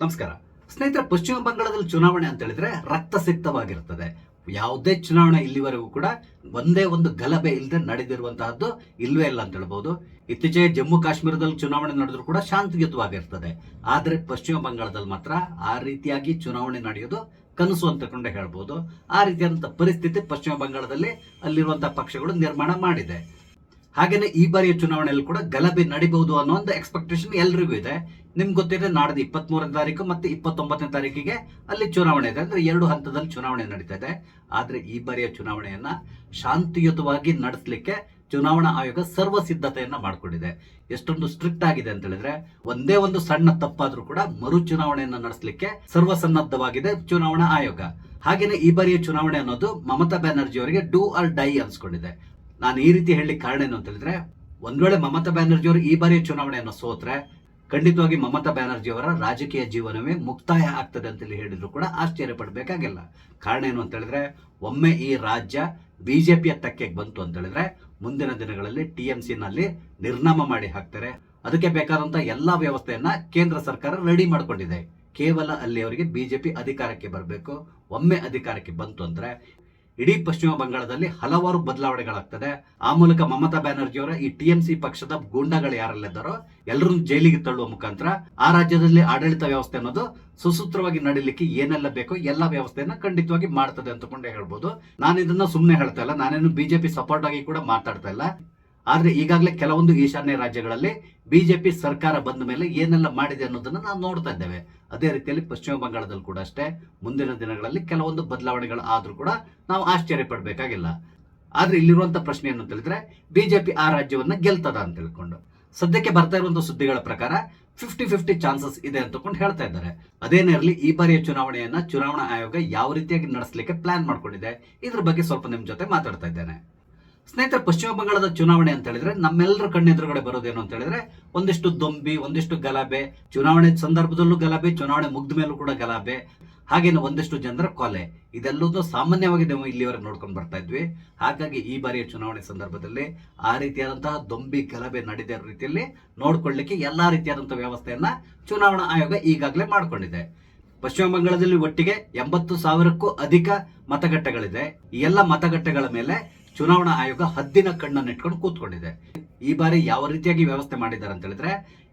ನಮಸ್ಕಾರ ಸ್ನೇಹಿತರೆ. ಪಶ್ಚಿಮ ಬಂಗಾಳದಲ್ಲಿ ಚುನಾವಣೆ ಅಂತ ಹೇಳಿದ್ರೆ ರಕ್ತಸಿಕ್ತವಾಗಿರ್ತದೆ. ಯಾವುದೇ ಚುನಾವಣೆ ಇಲ್ಲಿವರೆಗೂ ಕೂಡ ಒಂದೇ ಒಂದು ಗಲಭೆ ಇಲ್ಲದೆ ನಡೆದಿರುವಂತಹದ್ದು ಇಲ್ವೇ ಇಲ್ಲ ಅಂತ ಹೇಳ್ಬಹುದು. ಇತ್ತೀಚೆಗೆ ಜಮ್ಮು ಕಾಶ್ಮೀರದಲ್ಲಿ ಚುನಾವಣೆ ನಡೆದ್ರು ಕೂಡ ಶಾಂತಿಯುತವಾಗಿರ್ತದೆ. ಆದ್ರೆ ಪಶ್ಚಿಮ ಬಂಗಾಳದಲ್ಲಿ ಮಾತ್ರ ಆ ರೀತಿಯಾಗಿ ಚುನಾವಣೆ ನಡೆಯೋದು ಕನಸು ಅಂತಕೊಂಡೆ ಹೇಳ್ಬೋದು. ಆ ರೀತಿಯಾದಂತಹ ಪರಿಸ್ಥಿತಿ ಪಶ್ಚಿಮ ಬಂಗಾಳದಲ್ಲಿ ಅಲ್ಲಿರುವಂತಹ ಪಕ್ಷಗಳು ನಿರ್ಮಾಣ ಮಾಡಿದೆ. ಹಾಗೇನೆ ಈ ಬಾರಿಯ ಚುನಾವಣೆಯಲ್ಲಿ ಕೂಡ ಗಲಭೆ ನಡಿಬಹುದು ಅನ್ನೋ ಒಂದು ಎಕ್ಸ್ಪೆಕ್ಟೇಷನ್ ಎಲ್ರಿಗೂ ಇದೆ. ನಿಮ್ಗೆ ಗೊತ್ತಿದೆ, ನಾಡ್ದು 23ನೇ ತಾರೀಕು ಮತ್ತೆ 29ನೇ ತಾರೀಕಿಗೆ ಅಲ್ಲಿ ಚುನಾವಣೆ ಇದೆ. ಅಂದ್ರೆ 2 ಹಂತದಲ್ಲಿ ಚುನಾವಣೆ ನಡೀತಾ ಇದೆ. ಆದ್ರೆ ಈ ಬಾರಿಯ ಚುನಾವಣೆಯನ್ನ ಶಾಂತಿಯುತವಾಗಿ ನಡೆಸಲಿಕ್ಕೆ ಚುನಾವಣಾ ಆಯೋಗ ಸರ್ವ ಸಿದ್ಧತೆಯನ್ನ ಮಾಡ್ಕೊಂಡಿದೆ. ಎಷ್ಟೊಂದು ಸ್ಟ್ರಿಕ್ಟ್ ಆಗಿದೆ ಅಂತ ಹೇಳಿದ್ರೆ, ಒಂದೇ ಒಂದು ಸಣ್ಣ ತಪ್ಪಾದ್ರೂ ಕೂಡ ಮರು ಚುನಾವಣೆಯನ್ನ ನಡೆಸಲಿಕ್ಕೆ ಸರ್ವಸನ್ನದ್ಧವಾಗಿದೆ ಚುನಾವಣಾ ಆಯೋಗ. ಹಾಗೇನೆ ಈ ಬಾರಿಯ ಚುನಾವಣೆ ಅನ್ನೋದು ಮಮತಾ ಬ್ಯಾನರ್ಜಿ ಅವರಿಗೆ ಡೂ ಆರ್ ಡೈ ಅನ್ಸ್ಕೊಂಡಿದೆ. ನಾನು ಈ ರೀತಿ ಹೇಳಿ ಕಾರಣ ಏನು ಅಂತ ಹೇಳಿದ್ರೆ, ಒಂದ್ ವೇಳೆ ಮಮತಾ ಬ್ಯಾನರ್ಜಿ ಅವರು ಈ ಬಾರಿಯ ಚುನಾವಣೆಯನ್ನು ಸೋತ್ರೆ ಖಂಡಿತವಾಗಿ ಮಮತಾ ಬ್ಯಾನರ್ಜಿ ಅವರ ರಾಜಕೀಯ ಜೀವನವೇ ಮುಕ್ತಾಯ ಆಗ್ತದೆ ಅಂತ ಹೇಳಿದ್ರು ಕೂಡ ಆಶ್ಚರ್ಯ ಪಡಬೇಕಾಗಿಲ್ಲ. ಕಾರಣ ಏನು ಅಂತ ಹೇಳಿದ್ರೆ, ಒಮ್ಮೆ ಈ ರಾಜ್ಯ ಬಿಜೆಪಿಯ ತೆಕ್ಕೆಗೆ ಬಂತು ಅಂತ ಹೇಳಿದ್ರೆ ಮುಂದಿನ ದಿನಗಳಲ್ಲಿ ಟಿಎಂಸಿ ನಲ್ಲಿ ನಿರ್ನಾಮ ಮಾಡಿ ಹಾಕ್ತಾರೆ. ಅದಕ್ಕೆ ಬೇಕಾದಂತ ಎಲ್ಲಾ ವ್ಯವಸ್ಥೆಯನ್ನ ಕೇಂದ್ರ ಸರ್ಕಾರ ರೆಡಿ ಮಾಡ್ಕೊಂಡಿದೆ. ಕೇವಲ ಅಲ್ಲಿ ಅವರಿಗೆ ಬಿಜೆಪಿ ಅಧಿಕಾರಕ್ಕೆ ಬರಬೇಕು. ಒಮ್ಮೆ ಅಧಿಕಾರಕ್ಕೆ ಬಂತು ಅಂದ್ರೆ ಇಡೀ ಪಶ್ಚಿಮ ಬಂಗಾಳದಲ್ಲಿ ಹಲವಾರು ಬದಲಾವಣೆಗಳಾಗ್ತದೆ. ಆ ಮೂಲಕ ಮಮತಾ ಬ್ಯಾನರ್ಜಿ ಅವರ ಈ ಟಿಎಂಸಿ ಪಕ್ಷದ ಗೂಂಡಾಗಳು ಯಾರೆಲ್ಲಿದ್ದಾರೋ ಎಲ್ಲರನ್ನು ಜೈಲಿಗೆ ತಳ್ಳುವ ಮುಖಾಂತರ ಆ ರಾಜ್ಯದಲ್ಲಿ ಆಡಳಿತ ವ್ಯವಸ್ಥೆ ಅನ್ನೋದು ಸುಸೂತ್ರವಾಗಿ ನಡೀಲಿಕ್ಕೆ ಏನೆಲ್ಲ ಬೇಕೋ ಎಲ್ಲಾ ವ್ಯವಸ್ಥೆಯನ್ನ ಖಂಡಿತವಾಗಿ ಮಾಡ್ತದೆ ಅಂತಕೊಂಡೇ ಹೇಳ್ಬೋದು. ನಾನು ಇದನ್ನ ಸುಮ್ಮನೆ ಹೇಳ್ತಾ ಇಲ್ಲ, ನಾನೇನು ಬಿಜೆಪಿ ಸಪೋರ್ಟ್ ಆಗಿ ಕೂಡ ಮಾತಾಡ್ತಾ ಇಲ್ಲ. ಆದ್ರೆ ಈಗಾಗಲೇ ಕೆಲವೊಂದು ಈಶಾನ್ಯ ರಾಜ್ಯಗಳಲ್ಲಿ ಬಿಜೆಪಿ ಸರ್ಕಾರ ಬಂದ ಮೇಲೆ ಏನೆಲ್ಲ ಮಾಡಿದೆ ಅನ್ನೋದನ್ನ ನಾವು ನೋಡ್ತಾ ಇದ್ದೇವೆ. ಅದೇ ರೀತಿಯಲ್ಲಿ ಪಶ್ಚಿಮ ಬಂಗಾಳದಲ್ಲಿ ಕೂಡ ಅಷ್ಟೇ ಮುಂದಿನ ದಿನಗಳಲ್ಲಿ ಕೆಲವೊಂದು ಬದಲಾವಣೆಗಳು ಆದ್ರೂ ಕೂಡ ನಾವು ಆಶ್ಚರ್ಯ ಪಡಬೇಕಾಗಿಲ್ಲ. ಆದ್ರೆ ಇಲ್ಲಿರುವಂತಹ ಪ್ರಶ್ನೆ ಏನು ಅಂತ ಹೇಳಿದ್ರೆ, ಬಿಜೆಪಿ ಆ ರಾಜ್ಯವನ್ನ ಗೆಲ್ತದ ಅಂತ ಹೇಳ್ಕೊಂಡು ಸದ್ಯಕ್ಕೆ ಬರ್ತಾ ಇರುವಂತಹ ಸುದ್ದಿಗಳ ಪ್ರಕಾರ 50-50 ಚಾನ್ಸಸ್ ಇದೆ ಅಂತಕೊಂಡು ಹೇಳ್ತಾ ಇದ್ದಾರೆ. ಅದೇನೇ ಇರಲಿ, ಈ ಬಾರಿಯ ಚುನಾವಣೆಯನ್ನ ಚುನಾವಣಾ ಆಯೋಗ ಯಾವ ರೀತಿಯಾಗಿ ನಡೆಸಲಿಕ್ಕೆ ಪ್ಲಾನ್ ಮಾಡ್ಕೊಂಡಿದೆ, ಇದ್ರ ಬಗ್ಗೆ ಸ್ವಲ್ಪ ನಿಮ್ ಜೊತೆ ಮಾತಾಡ್ತಾ ಇದ್ದೇನೆ. ಸ್ನೇಹಿತರೆ, ಪಶ್ಚಿಮ ಬಂಗಾಳದ ಚುನಾವಣೆ ಅಂತ ಹೇಳಿದ್ರೆ ನಮ್ಮೆಲ್ಲರ ಕಣ್ಣೆದುರುಗಡೆ ಬರೋದೇನು ಅಂತ ಹೇಳಿದ್ರೆ ಒಂದಿಷ್ಟು ದೊಂಬಿ, ಒಂದಿಷ್ಟು ಗಲಭೆ, ಚುನಾವಣೆ ಸಂದರ್ಭದಲ್ಲೂ ಗಲಭೆ, ಚುನಾವಣೆ ಮುಗ್ದ ಮೇಲೂ ಕೂಡ ಗಲಭೆ, ಹಾಗೇನೆ ಒಂದಿಷ್ಟು ಜನರ ಕೊಲೆ, ಇದೆಲ್ಲದೂ ಸಾಮಾನ್ಯವಾಗಿ ನಾವು ಇಲ್ಲಿವರೆಗೆ ನೋಡ್ಕೊಂಡು ಬರ್ತಾ ಇದ್ವಿ. ಹಾಗಾಗಿ ಈ ಬಾರಿಯ ಚುನಾವಣೆ ಸಂದರ್ಭದಲ್ಲಿ ಆ ರೀತಿಯಾದಂತಹ ದೊಂಬಿ ಗಲಭೆ ನಡೆದ ರೀತಿಯಲ್ಲಿ ನೋಡ್ಕೊಳ್ಳಿಕ್ಕೆ ಎಲ್ಲಾ ರೀತಿಯಾದಂತಹ ವ್ಯವಸ್ಥೆಯನ್ನ ಚುನಾವಣಾ ಆಯೋಗ ಈಗಾಗಲೇ ಮಾಡ್ಕೊಂಡಿದೆ. ಪಶ್ಚಿಮ ಬಂಗಾಳದಲ್ಲಿ ಒಟ್ಟಿಗೆ 80,000ಕ್ಕೂ ಅಧಿಕ ಮತಗಟ್ಟೆಗಳಿದೆ. ಈ ಎಲ್ಲ ಮತಗಟ್ಟೆಗಳ ಮೇಲೆ ಚುನಾವಣಾ ಆಯೋಗ ಹದ್ದಿನ ಕಣ್ಣನ್ನು ಇಟ್ಕೊಂಡು ಕೂತ್ಕೊಂಡಿದೆ. ಈ ಬಾರಿ ಯಾವ ರೀತಿಯಾಗಿ ವ್ಯವಸ್ಥೆ ಮಾಡಿದ್ದಾರೆ ಅಂತ ಹೇಳಿದ್ರೆ,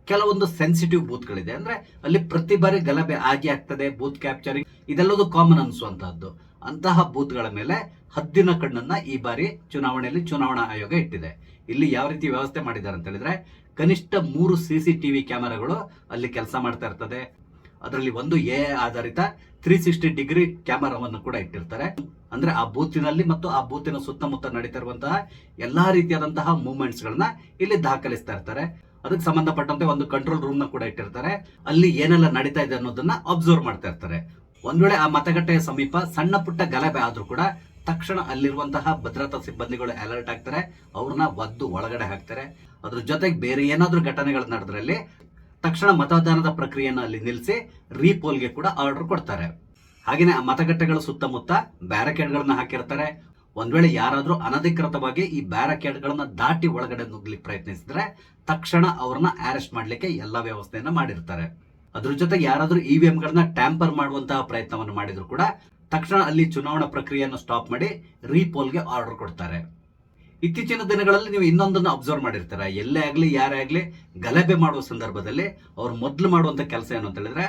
ಕೆಲವೊಂದು ಸೆನ್ಸಿಟಿವ್ ಬೂತ್ಗಳಿದೆ. ಅಂದ್ರೆ ಅಲ್ಲಿ ಪ್ರತಿ ಬಾರಿ ಗಲಭೆ ಆಗಿ ಆಗ್ತದೆ, ಬೂತ್ ಕ್ಯಾಪ್ಚರಿಂಗ್ ಇದೆಲ್ಲದು ಕಾಮನ್ ಅನ್ಸುವಂತಹದ್ದು. ಅಂತಹ ಬೂತ್ಗಳ ಮೇಲೆ ಹದ್ದಿನ ಕಣ್ಣನ್ನ ಈ ಬಾರಿ ಚುನಾವಣೆಯಲ್ಲಿ ಚುನಾವಣಾ ಆಯೋಗ ಇಟ್ಟಿದೆ. ಇಲ್ಲಿ ಯಾವ ರೀತಿ ವ್ಯವಸ್ಥೆ ಮಾಡಿದ್ದಾರೆ ಅಂತ ಹೇಳಿದ್ರೆ, ಕನಿಷ್ಠ 3 CCTV ಕ್ಯಾಮೆರಾಗಳು ಅಲ್ಲಿ ಕೆಲಸ ಮಾಡ್ತಾ ಇರ್ತದೆ. ಅದರಲ್ಲಿ ಒಂದು AI ಆಧಾರಿತ 360 ಡಿಗ್ರಿ ಕ್ಯಾಮೆರಾವನ್ನು ಕೂಡ ಇಟ್ಟಿರ್ತಾರೆ. ಅಂದ್ರೆ ಆ ಬೂತಿನಲ್ಲಿ ಮತ್ತು ಆ ಬೂತಿನ ಸುತ್ತಮುತ್ತ ನಡೀತಾ ಇರುವಂತಹ ಎಲ್ಲಾ ರೀತಿಯಾದಂತಹ ಮೂವ್ಮೆಂಟ್ಸ್ ಗಳನ್ನ ಇಲ್ಲಿ ದಾಖಲಿಸ್ತಾ ಇರ್ತಾರೆ. ಅದಕ್ಕೆ ಸಂಬಂಧಪಟ್ಟಂತೆ ಒಂದು ಕಂಟ್ರೋಲ್ ರೂಮ್ ನ ಕೂಡ ಇಟ್ಟಿರ್ತಾರೆ. ಅಲ್ಲಿ ಏನೆಲ್ಲ ನಡೀತಾ ಇದೆ ಅನ್ನೋದನ್ನ ಅಬ್ಸರ್ವ್ ಮಾಡ್ತಾ ಇರ್ತಾರೆ. ಒಂದ್ ವೇಳೆ ಆ ಮತಗಟ್ಟೆಯ ಸಮೀಪ ಸಣ್ಣ ಪುಟ್ಟ ಗಲಭೆ ಆದ್ರೂ ಕೂಡ ತಕ್ಷಣ ಅಲ್ಲಿರುವಂತಹ ಭದ್ರತಾ ಸಿಬ್ಬಂದಿಗಳು ಅಲರ್ಟ್ ಆಗ್ತಾರೆ, ಅವ್ರನ್ನ ಒದ್ದು ಒಳಗಡೆ ಹಾಕ್ತಾರೆ. ಅದ್ರ ಜೊತೆಗೆ ಬೇರೆ ಏನಾದ್ರೂ ಘಟನೆಗಳು ನಡೆದ್ರಲ್ಲಿ ತಕ್ಷಣ ಮತದಾನದ ಪ್ರಕ್ರಿಯೆಯನ್ನು ಅಲ್ಲಿ ನಿಲ್ಲಿಸಿ ರೀಪೋಲ್ಗೆ ಕೂಡ ಆರ್ಡರ್ ಕೊಡ್ತಾರೆ. ಹಾಗೇನೆ ಆ ಮತಗಟ್ಟೆಗಳ ಸುತ್ತಮುತ್ತ ಬ್ಯಾರಿಕೇಡ್ಗಳನ್ನ ಹಾಕಿರ್ತಾರೆ. ಒಂದ್ ವೇಳೆ ಯಾರಾದ್ರೂ ಅನಧಿಕೃತವಾಗಿ ಈ ಬ್ಯಾರಿಕೇಡ್ಗಳನ್ನ ದಾಟಿ ಒಳಗಡೆ ನುಗ್ಲಿಕ್ಕೆ ಪ್ರಯತ್ನಿಸಿದ್ರೆ ತಕ್ಷಣ ಅವ್ರನ್ನ ಅರೆಸ್ಟ್ ಮಾಡ್ಲಿಕ್ಕೆ ಎಲ್ಲಾ ವ್ಯವಸ್ಥೆಯನ್ನ ಮಾಡಿರ್ತಾರೆ. ಅದ್ರ ಜೊತೆಗೆ ಯಾರಾದ್ರೂ EVM ಟ್ಯಾಂಪರ್ ಮಾಡುವಂತಹ ಪ್ರಯತ್ನವನ್ನು ಮಾಡಿದ್ರು ಕೂಡ ತಕ್ಷಣ ಅಲ್ಲಿ ಚುನಾವಣಾ ಪ್ರಕ್ರಿಯೆಯನ್ನು ಸ್ಟಾಪ್ ಮಾಡಿ ರೀಪೋಲ್ಗೆ ಆರ್ಡರ್ ಕೊಡ್ತಾರೆ. ಇತ್ತೀಚಿನ ದಿನಗಳಲ್ಲಿ ನೀವು ಇನ್ನೊಂದನ್ನು ಅಬ್ಸರ್ವ್ ಮಾಡಿರ್ತೀರ, ಎಲ್ಲೇ ಆಗ್ಲಿ ಯಾರೇ ಆಗ್ಲಿ ಗಲಭೆ ಮಾಡುವ ಸಂದರ್ಭದಲ್ಲಿ ಅವ್ರು ಮೊದಲು ಮಾಡುವಂತ ಕೆಲಸ ಏನು ಅಂತ ಹೇಳಿದ್ರೆ,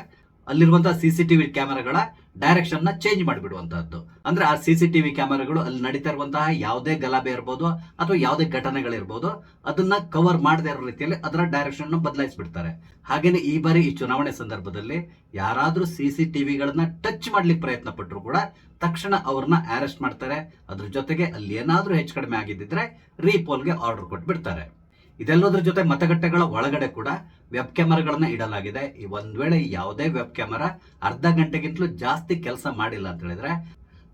ಅಲ್ಲಿರುವಂತಹ CCTV ಕ್ಯಾಮೆರಾಗಳ ಡೈರೆಕ್ಷನ್ ನ ಚೇಂಜ್ ಮಾಡಿಬಿಡುವಂತಹದ್ದು. ಅಂದ್ರೆ ಆ CCTV ಕ್ಯಾಮೆರಾಗಳು ಅಲ್ಲಿ ನಡೀತಾ ಇರುವಂತಹ ಯಾವುದೇ ಗಲಭೆ ಇರ್ಬೋದು ಅಥವಾ ಯಾವುದೇ ಘಟನೆಗಳಿರ್ಬೋದು ಅದನ್ನ ಕವರ್ ಮಾಡದೇ ಇರೋ ರೀತಿಯಲ್ಲಿ ಅದರ ಡೈರೆಕ್ಷನ್ ನ ಬದಲಾಯಿಸ್ಬಿಡ್ತಾರೆ. ಹಾಗೇನೆ ಈ ಬಾರಿ ಈ ಚುನಾವಣೆ ಸಂದರ್ಭದಲ್ಲಿ ಯಾರಾದ್ರೂ CCTVಗಳನ್ನ ಟಚ್ ಮಾಡ್ಲಿಕ್ಕೆ ಪ್ರಯತ್ನ ಪಟ್ಟರು ಕೂಡ ತಕ್ಷಣ ಅವ್ರನ್ನ ಅರೆಸ್ಟ್ ಮಾಡ್ತಾರೆ. ಅದ್ರ ಜೊತೆಗೆ ಅಲ್ಲಿ ಏನಾದ್ರೂ ಹೆಚ್ಚು ಕಡಿಮೆ ಆಗಿದ್ದಿದ್ರೆ ರೀಪೋಲ್ಗೆ ಆರ್ಡರ್ ಕೊಟ್ಬಿಡ್ತಾರೆ. ಇದೆಲ್ಲದರ ಜೊತೆ ಮತಗಟ್ಟೆಗಳ ಒಳಗಡೆ ಕೂಡ ವೆಬ್ ಕ್ಯಾಮೆರಾಗಳನ್ನ ಇಡಲಾಗಿದೆ. ಒಂದ್ ವೇಳೆ ಯಾವುದೇ ವೆಬ್ ಕ್ಯಾಮೆರಾ ಅರ್ಧ ಗಂಟೆಗಿಂತಲೂ ಜಾಸ್ತಿ ಕೆಲಸ ಮಾಡಿಲ್ಲ ಅಂತ ಹೇಳಿದ್ರೆ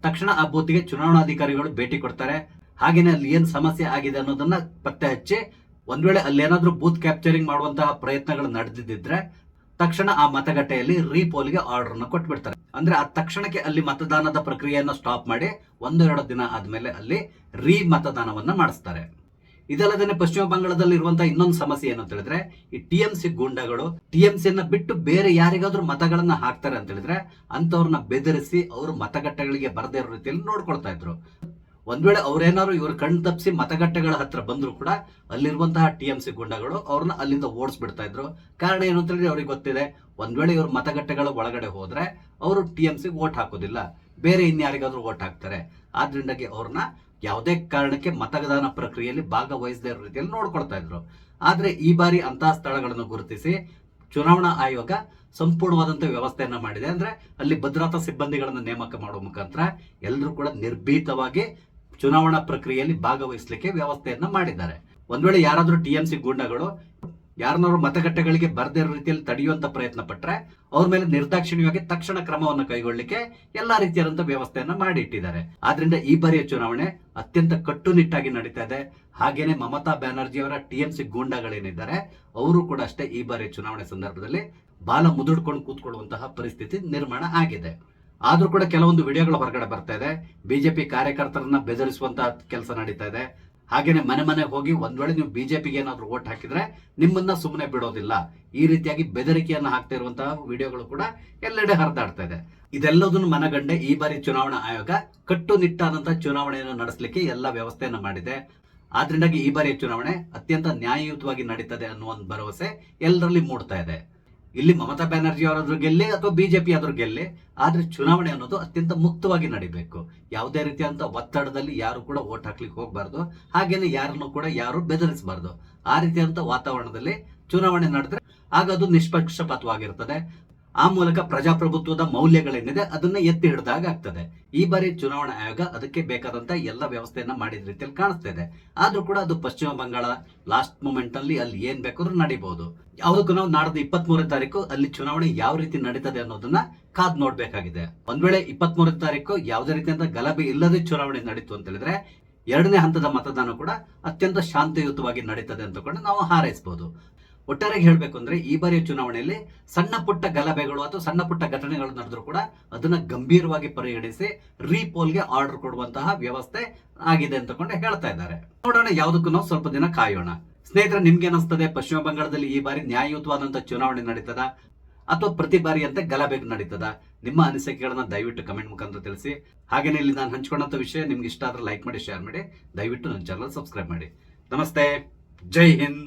ತಕ್ಷಣ ಆ ಬೂತ್ಗೆ ಚುನಾವಣಾಧಿಕಾರಿಗಳು ಭೇಟಿ ಕೊಡ್ತಾರೆ. ಹಾಗೇನೆ ಅಲ್ಲಿ ಏನ್ ಸಮಸ್ಯೆ ಆಗಿದೆ ಅನ್ನೋದನ್ನ ಪತ್ತೆ ಹಚ್ಚಿ ಒಂದ್ ವೇಳೆ ಅಲ್ಲಿ ಏನಾದ್ರೂ ಬೂತ್ ಕ್ಯಾಪ್ಚರಿಂಗ್ ಮಾಡುವಂತಹ ಪ್ರಯತ್ನಗಳು ನಡೆದಿದ್ರೆ ತಕ್ಷಣ ಆ ಮತಗಟ್ಟೆಯಲ್ಲಿ ರೀಪೋಲ್ಗೆ ಆರ್ಡರ್ ನ ಕೊಟ್ಬಿಡ್ತಾರೆ. ಅಂದ್ರೆ ಆ ತಕ್ಷಣಕ್ಕೆ ಅಲ್ಲಿ ಮತದಾನದ ಪ್ರಕ್ರಿಯೆಯನ್ನು ಸ್ಟಾಪ್ ಮಾಡಿ 1-2 ದಿನ ಆದ್ಮೇಲೆ ಅಲ್ಲಿ ಮತದಾನವನ್ನ ಮಾಡಿಸ್ತಾರೆ. ಇದಲ್ಲದೆ ಪಶ್ಚಿಮ ಬಂಗಾಳದಲ್ಲಿ ಇರುವಂತಹ ಇನ್ನೊಂದು ಸಮಸ್ಯೆ ಏನು ಅಂತ ಹೇಳಿದ್ರೆ, ಈ ಟಿಎಂಸಿ ಗೂಂಡಾಗಳು ಟಿಎಂಸಿಯನ್ನ ಬಿಟ್ಟು ಬೇರೆ ಯಾರಿಗಾದ್ರೂ ಮತಗಳನ್ನ ಹಾಕ್ತಾರೆ ಅಂತ ಹೇಳಿದ್ರೆ ಅಂತವ್ರನ್ನ ಬೆದರಿಸಿ ಅವರು ಮತಗಟ್ಟೆಗಳಿಗೆ ಬರದೇ ಇರೋ ರೀತಿಯಲ್ಲಿ ನೋಡ್ಕೊಳ್ತಾ ಇದ್ರು. ಒಂದ್ ವೇಳೆ ಅವ್ರೇನಾದ್ರು ಇವ್ರ ಕಣ್ ತಪ್ಪಿಸಿ ಮತಗಟ್ಟೆಗಳ ಹತ್ರ ಬಂದ್ರು ಕೂಡ ಅಲ್ಲಿರುವಂತಹ ಟಿಎಂಸಿ ಗೂಂಡಾಗಳು ಅವ್ರನ್ನ ಅಲ್ಲಿಂದ ಓಡಿಸ್ಬಿಡ್ತಾ ಇದ್ರು. ಕಾರಣ ಏನು ಅಂತ ಹೇಳಿದ್ರೆ ಅವ್ರಿಗೆ ಗೊತ್ತಿದೆ, ಒಂದ್ ವೇಳೆ ಇವ್ರ ಮತಗಟ್ಟೆಗಳ ಒಳಗಡೆ ಹೋದ್ರೆ ಅವರು ಟಿಎಂಸಿ ವೋಟ್ ಹಾಕೋದಿಲ್ಲ, ಬೇರೆ ಇನ್ಯಾರಿಗಾದ್ರೂ ವೋಟ್ ಹಾಕ್ತಾರೆ. ಆದ್ರಿಂದಾಗಿ ಅವ್ರನ್ನ ಯಾವುದೇ ಕಾರಣಕ್ಕೆ ಮತದಾನ ಪ್ರಕ್ರಿಯೆಯಲ್ಲಿ ಭಾಗವಹಿಸದೇ ಇರೋ ರೀತಿಯಲ್ಲಿ ನೋಡ್ಕೊಳ್ತಾ ಇದ್ರು. ಆದ್ರೆ ಈ ಬಾರಿ ಅಂತಹ ಸ್ಥಳಗಳನ್ನು ಗುರುತಿಸಿ ಚುನಾವಣಾ ಆಯೋಗ ಸಂಪೂರ್ಣವಾದಂತಹ ವ್ಯವಸ್ಥೆಯನ್ನ ಮಾಡಿದೆ. ಅಂದ್ರೆ ಅಲ್ಲಿ ಭದ್ರತಾ ಸಿಬ್ಬಂದಿಗಳನ್ನ ನೇಮಕ ಮಾಡುವ ಮುಖಾಂತರ ಎಲ್ಲರೂ ಕೂಡ ನಿರ್ಭೀತವಾಗಿ ಚುನಾವಣಾ ಪ್ರಕ್ರಿಯೆಯಲ್ಲಿ ಭಾಗವಹಿಸಲಿಕ್ಕೆ ವ್ಯವಸ್ಥೆಯನ್ನ ಮಾಡಿದ್ದಾರೆ. ಒಂದ್ ವೇಳೆ ಯಾರಾದ್ರೂ ಟಿಎಂಸಿ ಗೂಂಡಾಗಳು ಯಾರನ್ನಾದ್ರು ಮತಗಟ್ಟೆಗಳಿಗೆ ಬರದೇ ಇರೋ ರೀತಿಯಲ್ಲಿ ತಡೆಯುವಂತ ಪ್ರಯತ್ನ ಪಟ್ರೆ ಅವ್ರ ಮೇಲೆ ನಿರ್ದಾಕ್ಷಿಣ್ಯವಾಗಿ ತಕ್ಷಣ ಕ್ರಮವನ್ನು ಕೈಗೊಳ್ಳಲಿಕ್ಕೆ ಎಲ್ಲಾ ರೀತಿಯಾದಂತಹ ವ್ಯವಸ್ಥೆಯನ್ನ ಮಾಡಿ ಇಟ್ಟಿದ್ದಾರೆ. ಆದ್ರಿಂದ ಈ ಬಾರಿಯ ಚುನಾವಣೆ ಅತ್ಯಂತ ಕಟ್ಟುನಿಟ್ಟಾಗಿ ನಡೀತಾ ಇದೆ. ಹಾಗೇನೆ ಮಮತಾ ಬ್ಯಾನರ್ಜಿ ಅವರ ಟಿಎಂಸಿ ಗೂಂಡಾಗಳೇನಿದ್ದಾರೆ ಅವರು ಕೂಡ ಅಷ್ಟೇ ಈ ಬಾರಿಯ ಚುನಾವಣೆ ಸಂದರ್ಭದಲ್ಲಿ ಬಾಲ ಮುದುಡ್ಕೊಂಡು ಕೂತ್ಕೊಳ್ಳುವಂತಹ ಪರಿಸ್ಥಿತಿ ನಿರ್ಮಾಣ ಆಗಿದೆ. ಆದ್ರೂ ಕೂಡ ಕೆಲವೊಂದು ವಿಡಿಯೋಗಳು ಹೊರಗಡೆ ಬರ್ತಾ ಇದೆ. ಬಿಜೆಪಿ ಕಾರ್ಯಕರ್ತರನ್ನ ಬೆದರಿಸುವಂತಹ ಕೆಲಸ ನಡೀತಾ ಇದೆ. ಹಾಗೇನೆ ಮನೆ ಮನೆಗೆ ಹೋಗಿ ಒಂದ್ ವೇಳೆ ನೀವು ಬಿಜೆಪಿಗೆ ಏನಾದ್ರು ವೋಟ್ ಹಾಕಿದ್ರೆ ನಿಮ್ಮನ್ನ ಸುಮ್ಮನೆ ಬಿಡೋದಿಲ್ಲ, ಈ ರೀತಿಯಾಗಿ ಬೆದರಿಕೆಯನ್ನ ಹಾಕ್ತಾ ಇರುವಂತಹ ವಿಡಿಯೋಗಳು ಕೂಡ ಎಲ್ಲೆಡೆ ಹರಿದಾಡ್ತಾ ಇದೆ. ಇದೆಲ್ಲದನ್ನು ಮನಗಂಡೆ ಈ ಬಾರಿ ಚುನಾವಣಾ ಆಯೋಗ ಕಟ್ಟುನಿಟ್ಟಾದಂತಹ ಚುನಾವಣೆಯನ್ನು ನಡೆಸಲಿಕ್ಕೆ ಎಲ್ಲ ವ್ಯವಸ್ಥೆಯನ್ನ ಮಾಡಿದೆ. ಆದ್ರಿಂದಾಗಿ ಈ ಬಾರಿಯ ಚುನಾವಣೆ ಅತ್ಯಂತ ನ್ಯಾಯಯುತವಾಗಿ ನಡೀತದೆ ಅನ್ನುವ ಒಂದು ಭರವಸೆ ಎಲ್ಲರಲ್ಲಿ ಮೂಡ್ತಾ ಇದೆ. ಇಲ್ಲಿ ಮಮತಾ ಬ್ಯಾನರ್ಜಿ ಅವರಾದ್ರೂ ಗೆಲ್ಲಿ ಅಥವಾ ಬಿಜೆಪಿ ಆದ್ರೂ ಗೆಲ್ಲಿ, ಆದ್ರೆ ಚುನಾವಣೆ ಅನ್ನೋದು ಅತ್ಯಂತ ಮುಕ್ತವಾಗಿ ನಡಿಬೇಕು. ಯಾವುದೇ ರೀತಿಯಂತ ಒತ್ತಡದಲ್ಲಿ ಯಾರು ಕೂಡ ವೋಟ್ ಹಾಕ್ಲಿಕ್ಕೆ ಹೋಗಬಾರ್ದು, ಹಾಗೇನೆ ಯಾರನ್ನು ಕೂಡ ಯಾರು ಬೆದರಿಸಬಾರ್ದು. ಆ ರೀತಿಯಂತ ವಾತಾವರಣದಲ್ಲಿ ಚುನಾವಣೆ ನಡೆದ್ರೆ ಆಗ ಅದು ನಿಷ್ಪಕ್ಷಪಾತವಾಗಿರ್ತದೆ. ಆ ಮೂಲಕ ಪ್ರಜಾಪ್ರಭುತ್ವದ ಮೌಲ್ಯಗಳೇನಿದೆ ಅದನ್ನ ಎತ್ತಿ ಹಿಡಿದಾಗ ಆಗ್ತದೆ. ಈ ಬಾರಿ ಚುನಾವಣಾ ಆಯೋಗ ಅದಕ್ಕೆ ಬೇಕಾದಂತ ಎಲ್ಲ ವ್ಯವಸ್ಥೆಯನ್ನ ಮಾಡಿದ ರೀತಿಯಲ್ಲಿ ಕಾಣಿಸ್ತಾ ಇದೆ. ಆದ್ರೂ ಕೂಡ ಅದು ಪಶ್ಚಿಮ ಬಂಗಾಳ ಲಾಸ್ಟ್ ಮೂಮೆಂಟ್ ಅಲ್ಲಿ ಅಲ್ಲಿ ಏನ್ ಬೇಕಾದ್ರೂ ನಡೀಬಹುದು. ಯಾವುದಕ್ಕೂ ನಾವು ನಾಡ್ದು 23ನೇ ತಾರೀಕು ಅಲ್ಲಿ ಚುನಾವಣೆ ಯಾವ ರೀತಿ ನಡೀತದೆ ಅನ್ನೋದನ್ನ ಕಾದ್ ನೋಡ್ಬೇಕಾಗಿದೆ. ಒಂದ್ ವೇಳೆ 23ನೇ ತಾರೀಕು ಯಾವುದೇ ರೀತಿಯಂತ ಗಲಭೆ ಇಲ್ಲದೆ ಚುನಾವಣೆ ನಡೀತು ಅಂತ ಹೇಳಿದ್ರೆ 2ನೇ ಹಂತದ ಮತದಾನ ಕೂಡ ಅತ್ಯಂತ ಶಾಂತಿಯುತವಾಗಿ ನಡೀತದೆ ಅಂತಕೊಂಡು ನಾವು ಹಾರೈಸಬಹುದು. ಒಟ್ಟಾರೆ ಹೇಳಬೇಕು ಅಂದ್ರೆ ಈ ಬಾರಿಯ ಚುನಾವಣೆಯಲ್ಲಿ ಸಣ್ಣ ಪುಟ್ಟ ಗಲಭೆಗಳು ಅಥವಾ ಸಣ್ಣ ಪುಟ್ಟ ಘಟನೆಗಳು ನಡೆದ್ರು ಕೂಡ ಅದನ್ನ ಗಂಭೀರವಾಗಿ ಪರಿಗಣಿಸಿ ರೀಪೋಲ್ಗೆ ಆರ್ಡರ್ ಕೊಡುವಂತಹ ವ್ಯವಸ್ಥೆ ಆಗಿದೆ ಅಂತಕೊಂಡು ಹೇಳ್ತಾ ಇದ್ದಾರೆ. ನೋಡೋಣ, ಯಾವುದಕ್ಕೂ ನಾವು ಸ್ವಲ್ಪ ದಿನ ಕಾಯೋಣ. ಸ್ನೇಹಿತರೆ, ನಿಮ್ಗೆ ಅನಿಸ್ತದೆ ಪಶ್ಚಿಮ ಬಂಗಾಳದಲ್ಲಿ ಈ ಬಾರಿ ನ್ಯಾಯಯುತವಾದಂತಹ ಚುನಾವಣೆ ನಡೀತದ ಅಥವಾ ಪ್ರತಿ ಬಾರಿಯಂತೆ ಗಲಭೆ ನಡೀತದ? ನಿಮ್ಮ ಅನಿಸಿಕೆಗಳನ್ನ ದಯವಿಟ್ಟು ಕಮೆಂಟ್ ಮುಖಾಂತರ ತಿಳಿಸಿ. ಹಾಗೇನೆ ಇಲ್ಲಿ ನಾನು ಹಂಚ್ಕೊಂಡಂತ ವಿಷಯ ನಿಮ್ಗೆ ಇಷ್ಟ ಆದ್ರೆ ಲೈಕ್ ಮಾಡಿ, ಶೇರ್ ಮಾಡಿ, ದಯವಿಟ್ಟು ನನ್ನ ಚಾನಲ್ ಸಬ್ಸ್ಕ್ರೈಬ್ ಮಾಡಿ. ನಮಸ್ತೆ, ಜೈ ಹಿಂದ್.